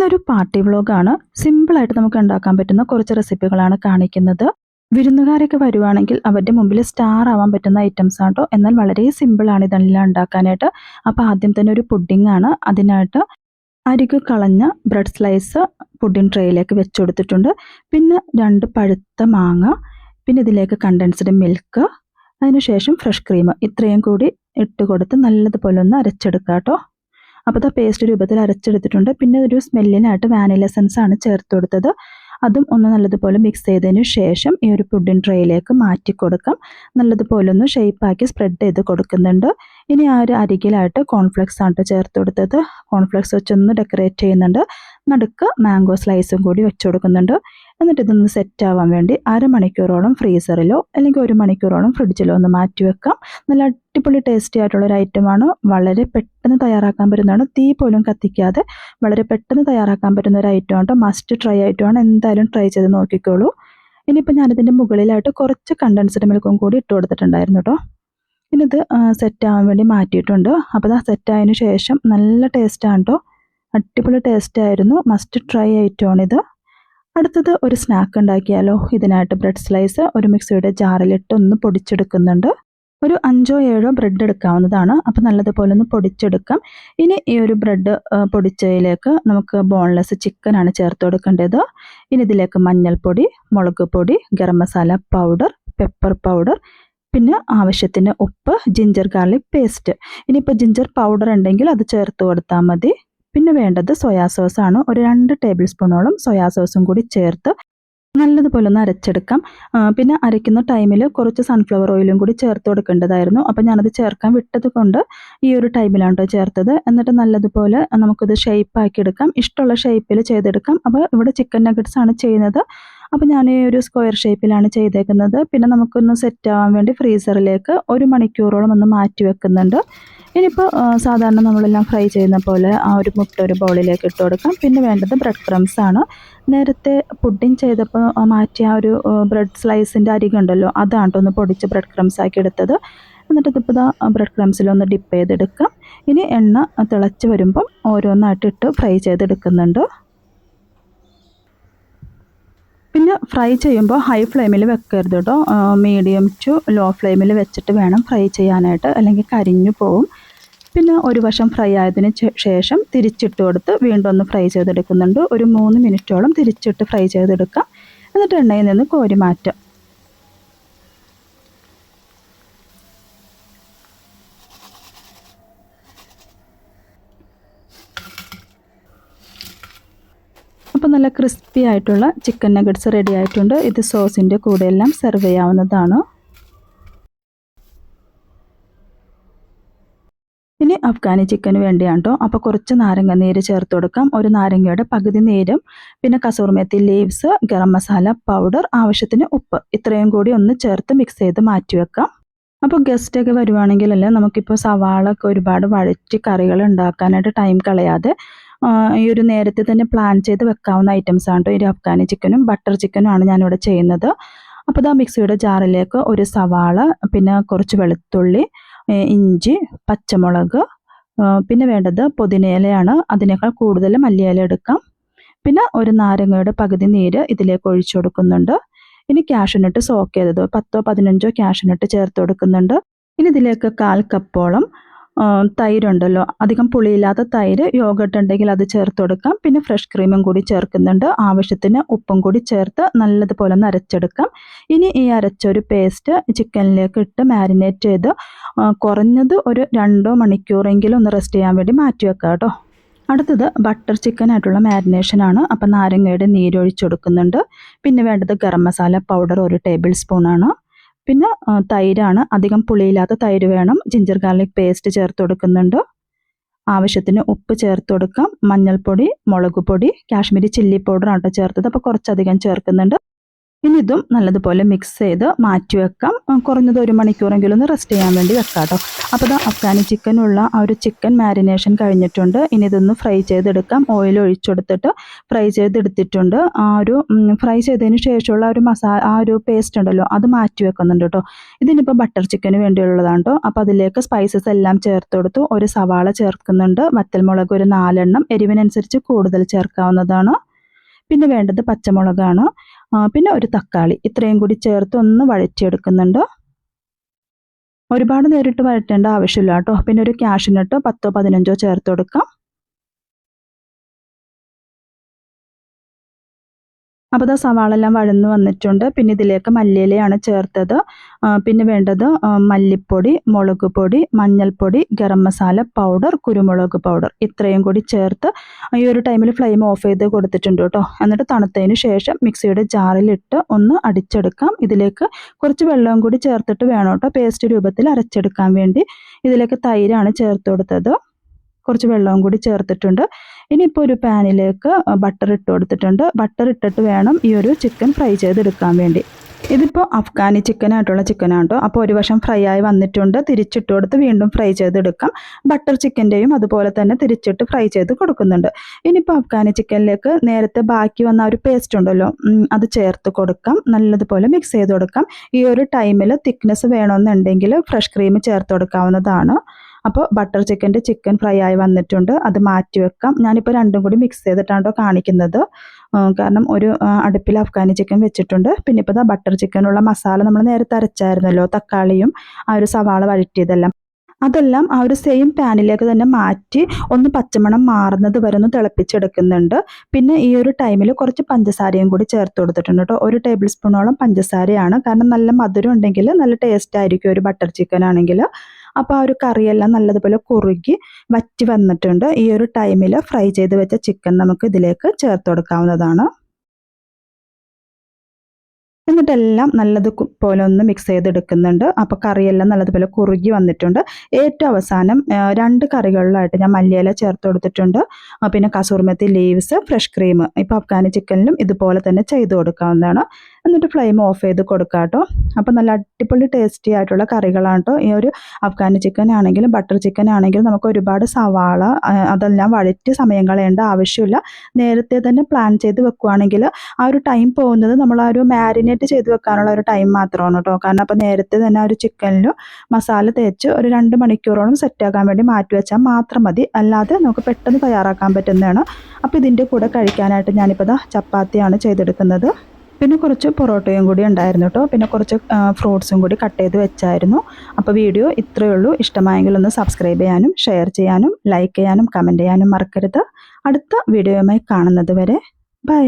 ഇന്നൊരു പാർട്ടി വ്ലോഗാണ്. സിമ്പിളായിട്ട് നമുക്ക് ഉണ്ടാക്കാൻ പറ്റുന്ന കുറച്ച് റെസിപ്പികളാണ് കാണിക്കുന്നത്. വിരുന്നുകാരൊക്കെ വരുവാണെങ്കിൽ അവരുടെ മുമ്പിൽ സ്റ്റാർ ആവാൻ പറ്റുന്ന ഐറ്റംസ് ആട്ടോ. എന്നാൽ വളരെ സിമ്പിളാണ് ഇതെല്ലാം ഉണ്ടാക്കാനായിട്ട്. അപ്പോൾ ആദ്യം തന്നെ ഒരു പുഡിംഗ് ആണ്. അതിനായിട്ട് അരികു കളഞ്ഞ ബ്രെഡ് സ്ലൈസ് പുഡിംഗ് ട്രേയിലേക്ക് വെച്ച് കൊടുത്തിട്ടുണ്ട്. പിന്നെ 2 പഴുത്ത മാങ്ങ, പിന്നെ ഇതിലേക്ക് കണ്ടൻസ്ഡ് മിൽക്ക്, അതിനുശേഷം ഫ്രഷ് ക്രീം, ഇത്രയും കൂടി ഇട്ട് കൊടുത്ത് നല്ലതുപോലെ ഒന്ന് അരച്ചെടുക്കാം കേട്ടോ. അപ്പോൾ അത് പേസ്റ്റ് രൂപത്തിൽ അരച്ചെടുത്തിട്ടുണ്ട്. പിന്നെ ഒരു സ്മെല്ലിനായിട്ട് വാനില എസൻസ് ആണ് ചേർത്ത് കൊടുത്തത്. അതും ഒന്ന് നല്ലതുപോലെ മിക്സ് ചെയ്തതിന് ശേഷം ഈ ഒരു പുഡിംഗ് ട്രേയിലേക്ക് മാറ്റി കൊടുക്കാം. നല്ലതുപോലെ ഒന്ന് ഷേപ്പാക്കി സ്പ്രെഡ് ചെയ്ത് കൊടുക്കുന്നുണ്ട്. ഇനി ആ ഒരു അരികിലായിട്ട് കോൺഫ്ലെക്സ് ആണ് ചേർത്ത് കൊടുത്തത്. കോൺഫ്ലെക്സ് വെച്ചൊന്ന് ഡെക്കറേറ്റ് ചെയ്യുന്നുണ്ട്. നടുക്ക് മാംഗോ സ്ലൈസും കൂടി വെച്ച് കൊടുക്കുന്നുണ്ട്. എന്നിട്ട് ഇതൊന്ന് സെറ്റ് ആവാൻ വേണ്ടി അരമണിക്കൂറോളം ഫ്രീസറിലോ അല്ലെങ്കിൽ 1 മണിക്കൂറോളം ഫ്രിഡ്ജിലോ ഒന്ന് മാറ്റി വെക്കാം. നല്ല അടിപൊളി ടേസ്റ്റി ആയിട്ടുള്ളൊരു ഐറ്റമാണ്. വളരെ പെട്ടെന്ന് തയ്യാറാക്കാൻ പറ്റുന്നതാണ്. തീ പോലും കത്തിക്കാതെ വളരെ പെട്ടെന്ന് തയ്യാറാക്കാൻ പറ്റുന്ന ഒരു ഐറ്റമാണ്. മസ്റ്റ് ട്രൈ ആയിട്ടുമാണ്. എന്തായാലും ട്രൈ ചെയ്ത് നോക്കിക്കോളൂ. ഇനിയിപ്പോൾ ഞാനിതിൻ്റെ മുകളിലായിട്ട് കുറച്ച് കണ്ടൻസ്ഡ് മിൽക്കും കൂടി ഇട്ട് കൊടുത്തിട്ടുണ്ടായിരുന്നു കേട്ടോ. ഇനി ഇത് സെറ്റ് ആവാൻ വേണ്ടി മാറ്റിയിട്ടുണ്ട്. അപ്പോൾ അത് സെറ്റായതിനു ശേഷം നല്ല ടേസ്റ്റാണ് കേട്ടോ. അടിപൊളി ടേസ്റ്റ് ആയിരുന്നു. മസ്റ്റ് ട്രൈ ഐറ്റമാണിത്. അടുത്തത് ഒരു സ്നാക്ക് ഉണ്ടാക്കിയാലോ. ഇതിനായിട്ട് ബ്രെഡ് സ്ലൈസ് ഒരു മിക്സിയുടെ ജാറിലിട്ട് ഒന്ന് പൊടിച്ചെടുക്കുന്നുണ്ട്. ഒരു 5-7 ബ്രെഡ് എടുക്കാവുന്നതാണ്. അപ്പോൾ നല്ലതുപോലെ ഒന്ന് പൊടിച്ചെടുക്കാം. ഇനി ഈ ഒരു ബ്രെഡ് പൊടിച്ചതിലേക്ക് നമുക്ക് ബോൺലെസ് ചിക്കനാണ് ചേർത്ത് കൊടുക്കേണ്ടത്. ഇനി ഇതിലേക്ക് മഞ്ഞൾപ്പൊടി, മുളക് പൊടി, garam masala powder, pepper powder, പിന്നെ ആവശ്യത്തിന് ഉപ്പ്, ജിഞ്ചർ ഗാർലിക് പേസ്റ്റ്. ഇനിയിപ്പോൾ ജിഞ്ചർ പൗഡർ ഉണ്ടെങ്കിൽ അത് ചേർത്ത് കൊടുത്താൽ മതി. പിന്നെ വേണ്ടത് സോയാ സോസാണ്. ഒരു 2 ടേബിൾ സ്പൂണോളം സോയാ സോസും കൂടി ചേർത്ത് നല്ലതുപോലെ ഒന്ന് അരച്ചെടുക്കാം. പിന്നെ അരയ്ക്കുന്ന ടൈമിൽ കുറച്ച് സൺഫ്ലവർ ഓയിലും കൂടി ചേർത്ത് കൊടുക്കേണ്ടതായിരുന്നു. അപ്പോൾ ഞാനത് ചേർക്കാൻ വിട്ടത് കൊണ്ട് ഈ ഒരു ടൈമിലാണ് കേട്ടോ ചേർത്തത്. എന്നിട്ട് നല്ലതുപോലെ നമുക്കിത് ഷേപ്പാക്കി എടുക്കാം. ഇഷ്ടമുള്ള ഷേപ്പിൽ ചെയ്തെടുക്കാം. അപ്പോൾ ഇവിടെ ചിക്കൻ നഗറ്റ്സ് ആണ് ചെയ്യുന്നത്. അപ്പോൾ ഞാൻ ഈ ഒരു സ്ക്വയർ ഷേപ്പിലാണ് ചെയ്തേക്കുന്നത്. പിന്നെ നമുക്കൊന്ന് സെറ്റ് ആവാൻ വേണ്ടി ഫ്രീസറിലേക്ക് 1 മണിക്കൂറോളം ഒന്ന് മാറ്റി വെക്കുന്നുണ്ട്. ഇനിയിപ്പോൾ സാധാരണ നമ്മളെല്ലാം ഫ്രൈ ചെയ്യുന്ന പോലെ ആ ഒരു മുട്ട ഒരു ബൗളിലേക്ക് ഇട്ട് കൊടുക്കാം. പിന്നെ വേണ്ടത് ബ്രെഡ് ക്രംസ് ആണ്. നേരത്തെ പുഡിംഗ് ചെയ്തപ്പോൾ മാറ്റിയ ആ ഒരു ബ്രെഡ് സ്ലൈസിൻ്റെ അരികുണ്ടല്ലോ, അതാണ് ഒന്ന് പൊടിച്ച് ബ്രെഡ് ക്രംസ് ആക്കി എടുത്തത്. എന്നിട്ട് ഇതിപ്പോൾ ബ്രെഡ് ക്രംസിലൊന്ന് ഡിപ്പ് ചെയ്തെടുക്കാം. ഇനി എണ്ണ തിളച്ച് വരുമ്പം ഓരോന്നായിട്ട് ഇട്ട് ഫ്രൈ ചെയ്തെടുക്കുന്നുണ്ട്. പിന്നെ ഫ്രൈ ചെയ്യുമ്പോൾ ഹൈ ഫ്ലെയിമിൽ വെക്കരുത് കേട്ടോ. മീഡിയം ടു ലോ ഫ്ലെയിമിൽ വെച്ചിട്ട് വേണം ഫ്രൈ ചെയ്യാനായിട്ട്, അല്ലെങ്കിൽ കരിഞ്ഞു പോവും. പിന്നെ ഒരു വശം ഫ്രൈ ആയതിന് ശേഷം തിരിച്ചിട്ട് കൊടുത്ത് വീണ്ടും ഒന്ന് ഫ്രൈ ചെയ്തെടുക്കുന്നുണ്ട്. ഒരു 3 മിനിറ്റോളം തിരിച്ചിട്ട് ഫ്രൈ ചെയ്തെടുക്കാം. എന്നിട്ട് എണ്ണയിൽ നിന്ന് കോരി മാറ്റാം. അപ്പോൾ നല്ല ക്രിസ്പി ആയിട്ടുള്ള ചിക്കൻ നഗറ്റ്സ് റെഡി ആയിട്ടുണ്ട്. ഇത് സോസിൻ്റെ കൂടെയെല്ലാം സെർവ് ചെയ്യാവുന്നതാണ്. ഇനി അഫ്ഗാനി ചിക്കന് വേണ്ടിയാണ് കേട്ടോ. അപ്പോൾ കുറച്ച് നാരങ്ങ നീര് ചേർത്ത് കൊടുക്കാം. ഒരു നാരങ്ങയുടെ പകുതി നീരും, പിന്നെ കസൂർ മെത്തി ലീവ്സ്, ഗരം മസാല പൗഡർ, ആവശ്യത്തിന് ഉപ്പ്, ഇത്രയും കൂടി ഒന്ന് ചേർത്ത് മിക്സ് ചെയ്ത് മാറ്റി വെക്കാം. അപ്പോൾ ഗസ്റ്റൊക്കെ വരുവാണെങ്കിലല്ലേ നമുക്കിപ്പോൾ സവാളൊക്കെ ഒരുപാട് വഴറ്റി കറികൾ ഉണ്ടാക്കാനായിട്ട് ടൈം കളയാതെ ഈ ഒരു നേരത്തെ തന്നെ പ്ലാൻ ചെയ്ത് വെക്കാവുന്ന ഐറ്റംസ് ആണ് കേട്ടോ. ഒരു അഫ്ഗാനി ചിക്കനും ബട്ടർ ചിക്കനും ആണ് ഞാനിവിടെ ചെയ്യുന്നത്. അപ്പോൾ ഇതാ മിക്സിയുടെ ജാറിലേക്ക് ഒരു സവാള, പിന്നെ കുറച്ച് വെളുത്തുള്ളി, ഇഞ്ചി, പച്ചമുളക്, പിന്നെ വേണ്ടത് പുതിനയിലയാണ്. അതിനേക്കാൾ കൂടുതൽ മല്ലിയില എടുക്കാം. പിന്നെ ഒരു നാരങ്ങയുടെ പകുതി നീര് ഇതിലേക്ക് ഒഴിച്ചു കൊടുക്കുന്നുണ്ട്. ഇനി കാഷ്യൂനട്ട് സോക്ക് ചെയ്തത് 10-15 കാഷ്യൂനട്ട് ചേർത്ത് കൊടുക്കുന്നുണ്ട്. ഇനി ഇതിലേക്ക് 1/4 കപ്പോളം തൈരുണ്ടല്ലോ, അധികം പുളിയില്ലാത്ത തൈര്, യോഗട്ട് ഉണ്ടെങ്കിൽ അത് ചേർത്ത് കൊടുക്കാം. പിന്നെ ഫ്രഷ് ക്രീമും കൂടി ചേർക്കുന്നുണ്ട്. ആവശ്യത്തിന് ഉപ്പും കൂടി ചേർത്ത് നല്ലതുപോലെ ഒന്ന് അരച്ചെടുക്കാം. ഇനി ഈ അരച്ചൊരു പേസ്റ്റ് ചിക്കനിലേക്ക് ഇട്ട് മാരിനേറ്റ് ചെയ്ത് കുറഞ്ഞത് ഒരു 2 മണിക്കൂറെങ്കിലും ഒന്ന് റെസ്റ്റ് ചെയ്യാൻ വേണ്ടി മാറ്റി വെക്കാം കേട്ടോ. അടുത്തത് ബട്ടർ ചിക്കനായിട്ടുള്ള മാരിനേഷനാണ്. അപ്പം നാരങ്ങയുടെ നീരൊഴിച്ച് കൊടുക്കുന്നുണ്ട്. പിന്നെ വേണ്ടത് ഗരം മസാല പൗഡർ 1 ടേബിൾ സ്പൂണാണ്. പിന്നെ തൈരാണ്. അധികം പുളിയില്ലാത്ത തൈര് വേണം. ജിഞ്ചർ ഗാർലിക് പേസ്റ്റ് ചേർത്ത് കൊടുക്കുന്നുണ്ട്. ആവശ്യത്തിന് ഉപ്പ് ചേർത്ത് കൊടുക്കാം. മഞ്ഞൾപ്പൊടി, മുളക് പൊടി, കാശ്മീരി ചില്ലി പൗഡർ ആണ് ചേർത്തത്. അപ്പോൾ കുറച്ചധികം ചേർക്കുന്നുണ്ട്. ഇനി ഇതും നല്ലതുപോലെ മിക്സ് ചെയ്ത് മാറ്റി വെക്കാം. കുറഞ്ഞത് 1 മണിക്കൂറെങ്കിലും ഒന്ന് റെസ്റ്റ് ചെയ്യാൻ വേണ്ടി വെക്കാം കേട്ടോ. അപ്പോൾ ഇത് അഫ്ഗാനി ചിക്കനുള്ള ആ ഒരു ചിക്കൻ മാരിനേഷൻ കഴിഞ്ഞിട്ടുണ്ട്. ഇനി ഇതൊന്ന് ഫ്രൈ ചെയ്തെടുക്കാം. ഓയിൽ ഒഴിച്ചെടുത്തിട്ട് ഫ്രൈ ചെയ്തെടുത്തിട്ടുണ്ട്. ആ ഒരു ഫ്രൈ ചെയ്തതിന് ശേഷമുള്ള ഒരു ആ ഒരു പേസ്റ്റ് ഉണ്ടല്ലോ അത് മാറ്റി വെക്കുന്നുണ്ട് കേട്ടോ. ഇതിനിപ്പോൾ ബട്ടർ ചിക്കന് വേണ്ടിയുള്ളതാണ് കേട്ടോ. അപ്പോൾ അതിലേക്ക് സ്പൈസസ് എല്ലാം ചേർത്ത് കൊടുത്തു. ഒരു സവാള ചേർക്കുന്നുണ്ട്. വറ്റൽമുളക് ഒരു 4 എണ്ണം, എരിവിനനുസരിച്ച് കൂടുതൽ ചേർക്കാവുന്നതാണ്. പിന്നെ വേണ്ടത് പച്ചമുളകാണ്. പിന്നെ ഒരു തക്കാളി, ഇത്രയും കൂടി ചേർത്ത് ഒന്ന് വഴറ്റിയെടുക്കുന്നുണ്ട്. ഒരുപാട് നേരിട്ട് വഴറ്റേണ്ട ആവശ്യമില്ല കേട്ടോ. പിന്നെ ഒരു കാഷ്യൂനട്ട് 10 15 ചേർത്ത് കൊടുക്കാം. അപ്പോൾ ദാ സവാള എല്ലാം വഴന്ന് വന്നിട്ടുണ്ട്. പിന്നെ ഇതിലേക്ക് മല്ലിയിലയാണ് ചേർത്തത്. പിന്നെ വേണ്ടത് മല്ലിപ്പൊടി, മുളക് പൊടി, മഞ്ഞൾപ്പൊടി, ഗരം മസാല പൗഡർ, കുരുമുളക് പൗഡർ, ഇത്രയും കൂടി ചേർത്ത് ഈ ഒരു ടൈമിൽ ഫ്ലെയിം ഓഫ് ചെയ്ത് കൊടുത്തിട്ടുണ്ട് കേട്ടോ. എന്നിട്ട് തണുത്തതിന് ശേഷം മിക്സിയുടെ ജാറിലിട്ട് ഒന്ന് അടിച്ചെടുക്കാം. ഇതിലേക്ക് കുറച്ച് വെള്ളവും കൂടി ചേർത്തിട്ട് വേണം കേട്ടോ പേസ്റ്റ് രൂപത്തിൽ അരച്ചെടുക്കാൻ വേണ്ടി. ഇതിലേക്ക് തൈരാണ് ചേർത്ത് കൊടുത്തത്. കുറച്ച് വെള്ളവും കൂടി ചേർത്തിട്ടുണ്ട്. ഇനിയിപ്പോൾ ഒരു പാനിലേക്ക് ബട്ടർ ഇട്ട് കൊടുത്തിട്ടുണ്ട്. ബട്ടർ ഇട്ടിട്ട് വേണം ഈ ഒരു ചിക്കൻ ഫ്രൈ ചെയ്തെടുക്കാൻ വേണ്ടി. ഇതിപ്പോൾ അഫ്ഗാനി ചിക്കനായിട്ടുള്ള ചിക്കനാണ് കേട്ടോ. അപ്പോൾ ഒരു വശം ഫ്രൈ ആയി വന്നിട്ടുണ്ട്. തിരിച്ചിട്ട് കൊടുത്ത് വീണ്ടും ഫ്രൈ ചെയ്തെടുക്കാം. ബട്ടർ ചിക്കൻ്റെയും അതുപോലെ തന്നെ തിരിച്ചിട്ട് ഫ്രൈ ചെയ്ത് കൊടുക്കുന്നുണ്ട്. ഇനിയിപ്പോൾ അഫ്ഗാനി ചിക്കനിലേക്ക് നേരത്തെ ബാക്കി വന്ന ഒരു പേസ്റ്റ് ഉണ്ടല്ലോ അത് ചേർത്ത് കൊടുക്കാം. നല്ലതുപോലെ മിക്സ് ചെയ്ത് കൊടുക്കാം. ഈ ഒരു ടൈമിൽ തിക്നെസ് വേണമെന്നുണ്ടെങ്കിൽ ഫ്രഷ് ക്രീം ചേർത്ത് കൊടുക്കാവുന്നതാണ്. അപ്പോൾ ബട്ടർ ചിക്കൻ ഫ്രൈ ആയി വന്നിട്ടുണ്ട്. അത് മാറ്റി വെക്കാം. ഞാനിപ്പോൾ രണ്ടും കൂടി മിക്സ് ചെയ്തിട്ടാണ് കാണിക്കുന്നത്. കാരണം ഒരു അടുപ്പിൽ അഫ്ഗാനി ചിക്കൻ വെച്ചിട്ടുണ്ട്. പിന്നെ ഇപ്പോൾ ബട്ടർ ചിക്കനുള്ള മസാല നമ്മൾ നേരത്തെ അരച്ചായിരുന്നല്ലോ, തക്കാളിയും ആ ഒരു സവാള വഴറ്റിയതെല്ലാം, അതെല്ലാം ആ ഒരു സെയിം പാനിലേക്ക് തന്നെ മാറ്റി ഒന്ന് പച്ചമണം മാറുന്നത് വരെ ഒന്ന് തിളപ്പിച്ചെടുക്കുന്നുണ്ട്. പിന്നെ ഈ ഒരു ടൈമിൽ കുറച്ച് പഞ്ചസാരയും കൂടി ചേർത്ത് കൊടുത്തിട്ടുണ്ട് കേട്ടോ. 1 ടേബിൾ സ്പൂണോളം പഞ്ചസാരയാണ്. കാരണം നല്ല മധുരം ഉണ്ടെങ്കിൽ നല്ല ടേസ്റ്റ് ആയിരിക്കും ഒരു ബട്ടർ ചിക്കൻ ആണെങ്കിൽ. അപ്പോൾ ആ ഒരു കറിയെല്ലാം നല്ലതുപോലെ കുറുകി വറ്റി വന്നിട്ടുണ്ട്. ഈ ഒരു ടൈമിൽ ഫ്രൈ ചെയ്ത് വെച്ച ചിക്കൻ നമുക്ക് ഇതിലേക്ക് ചേർത്ത് കൊടുക്കാവുന്നതാണ്. എന്നിട്ടെല്ലാം നല്ലതുപോലെ ഒന്ന് മിക്സ് ചെയ്തെടുക്കുന്നുണ്ട്. അപ്പോൾ കറിയെല്ലാം നല്ലതുപോലെ കുറുകി വന്നിട്ടുണ്ട്. ഏറ്റവും അവസാനം 2 കറികളിലായിട്ട് ഞാൻ മല്ലിയില ചേർത്ത് കൊടുത്തിട്ടുണ്ട്. പിന്നെ കസൂർമെത്തി ലീവ്സ്, ഫ്രഷ് ക്രീം. ഇപ്പോൾ അഫ്ഗാനി ചിക്കനിലും ഇതുപോലെ തന്നെ ചെയ്ത് കൊടുക്കാവുന്നതാണ്. എന്നിട്ട് ഫ്ലെയിം ഓഫ് ചെയ്ത് കൊടുക്കാം കേട്ടോ. അപ്പോൾ നല്ല അടിപൊളി ടേസ്റ്റി ആയിട്ടുള്ള കറികളാണ് കേട്ടോ. ഈ ഒരു അഫ്ഗാനി ചിക്കൻ ആണെങ്കിലും ബട്ടർ ചിക്കൻ ആണെങ്കിലും നമുക്ക് ഒരുപാട് സവാള അതെല്ലാം വഴറ്റി സമയം കളയേണ്ട ആവശ്യമില്ല. നേരത്തെ തന്നെ പ്ലാൻ ചെയ്ത് വെക്കുകയാണെങ്കിൽ ആ ഒരു ടൈം പോകുന്നത് നമ്മൾ ആ ഒരു മാരിനേറ്റ് ചെയ്ത് വെക്കാനുള്ള ഒരു ടൈം മാത്രമാണ് കേട്ടോ. കാരണം അപ്പോൾ നേരത്തെ തന്നെ ആ ഒരു ചിക്കനിലും മസാല തേച്ച് ഒരു 2 മണിക്കൂറോളം സെറ്റാക്കാൻ വേണ്ടി മാറ്റി വെച്ചാൽ മാത്രം മതി. അല്ലാതെ നമുക്ക് പെട്ടെന്ന് തയ്യാറാക്കാൻ പറ്റുന്നതാണ്. അപ്പോൾ ഇതിൻ്റെ കൂടെ കഴിക്കാനായിട്ട് ഞാനിപ്പോൾ ചപ്പാത്തിയാണ് ചെയ്തെടുക്കുന്നത്. പിന്നെ കുറച്ച് പൊറോട്ടയും കൂടി ഉണ്ടായിരുന്നു കേട്ടോ. പിന്നെ കുറച്ച് ഫ്രൂട്ട്സും കൂടി കട്ട് ചെയ്ത് വെച്ചായിരുന്നു. അപ്പോൾ വീഡിയോ ഇത്രയേ ഉള്ളൂ. ഇഷ്ടമായെങ്കിൽ ഒന്ന് സബ്സ്ക്രൈബ് ചെയ്യാനും ഷെയർ ചെയ്യാനും ലൈക്ക് ചെയ്യാനും കമൻറ്റ് ചെയ്യാനും മറക്കരുത്. അടുത്ത വീഡിയോയുമായി കാണുന്നത് വരെ ബൈ.